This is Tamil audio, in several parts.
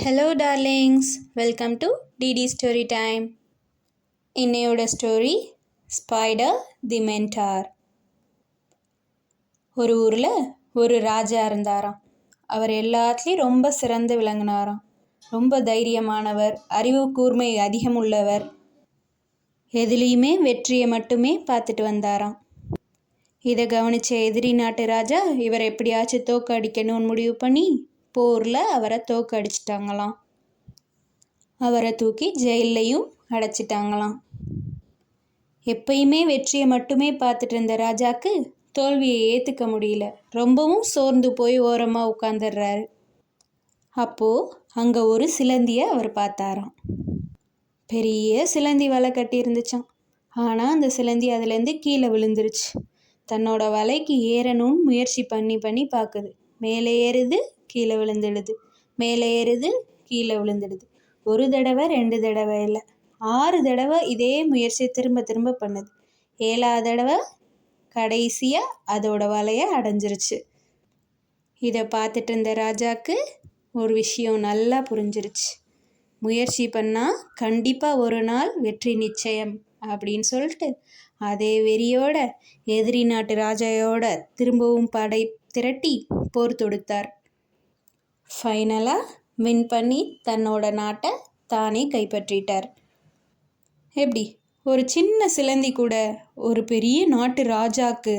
Hello darlings, welcome to DD story time. இன்னையோட ஸ்டோரி ஸ்பைடர் தி மென்டார். ஒரு ஊரில் ஒரு ராஜா இருந்தாராம். அவர் எல்லாத்துலேயும் ரொம்ப சிறந்து விளங்கினாராம். ரொம்ப தைரியமானவர், அறிவு கூர்மை அதிகமுள்ளவர், எதுலேயுமே வெற்றியை மட்டுமே பார்த்துட்டு வந்தாராம். இதை கவனித்த எதிரி நாட்டு ராஜா இவரை எப்படியாச்சும் தோக்க அடிக்கணும்னு முடிவு பண்ணி போரில் அவரை தோக்க அடிச்சிட்டாங்களாம். அவரை தூக்கி ஜெயிலையும் அடைச்சிட்டாங்களாம். எப்பயுமே வெற்றியை மட்டுமே பார்த்துட்டு இருந்த ராஜாக்கு தோல்வியை ஏற்றுக்க முடியல. ரொம்பவும் சோர்ந்து போய் ஓரமாக உட்காந்துடுறாரு. அப்போது அங்கே ஒரு சிலந்தியை அவர் பார்த்தாராம். பெரிய சிலந்தி வலை கட்டி இருந்துச்சான். ஆனால் அந்த சிலந்தி அதுலேருந்து கீழே விழுந்துருச்சு. தன்னோட வலைக்கு ஏறணும்னு முயற்சி பண்ணி பார்க்குது. மேலே ஏறுது, கீழே விழுந்துடுது, மேலே ஏறுது, கீழே விழுந்துடுது. ஒரு தடவை 2 தடவை இல்லை, 6 தடவை இதே முயற்சியை திரும்ப திரும்ப பண்ணுது. 7ஆவது தடவை கடைசியாக அதோட வலையை அடைஞ்சிருச்சு. இதை பார்த்துட்டு இருந்த ராஜாக்கு ஒரு விஷயம் நல்லா புரிஞ்சிருச்சு. முயற்சி பண்ணால் கண்டிப்பாக ஒரு நாள் வெற்றி நிச்சயம் அப்படின்னு சொல்லிட்டு அதே வெறியோட எதிரி நாட்டு ராஜாவோட திரும்பவும் படை திரட்டி போர் தொடுத்தார். ஃபைனலாக வின் பண்ணி தன்னோட நாட்டை தானே கைப்பற்றிட்டார். எப்படி ஒரு சின்ன சிலந்தி கூட ஒரு பெரிய நாட்டு ராஜாக்கு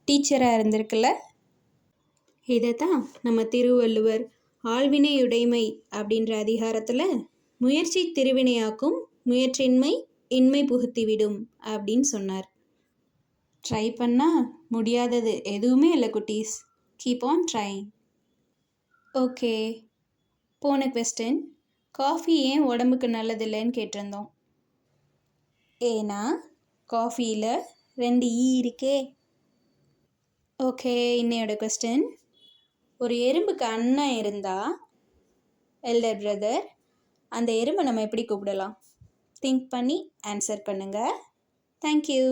டீச்சராக இருந்திருக்குல்ல. இதை தான் நம்ம திருவள்ளுவர் ஆள்வினையுடைமை அப்படின்ற அதிகாரத்தில் முயற்சி திருவினையாக்கும், முயற்சியின்மை இன்மை புகுத்திவிடும் அப்படின்னு சொன்னார். ட்ரை பண்ணால் முடியாதது எதுவுமே இல்லை குட்டீஸ். Keep on trying. ஓகே, போன கொஸ்டின், காஃபி ஏன் உடம்புக்கு நல்லதில்லைன்னு கேட்டிருந்தோம். ஏன்னா காஃபியில் 2 இருக்கே. ஓகே, இன்னையோட கொஸ்டின், ஒரு எறும்புக்கு அண்ணன் இருந்தால், எல்டர் பிரதர், அந்த எறும்பை நம்ம எப்படி கூப்பிடலாம்? திங்க் பண்ணி ஆன்சர் பண்ணுங்கள். தேங்க்யூ.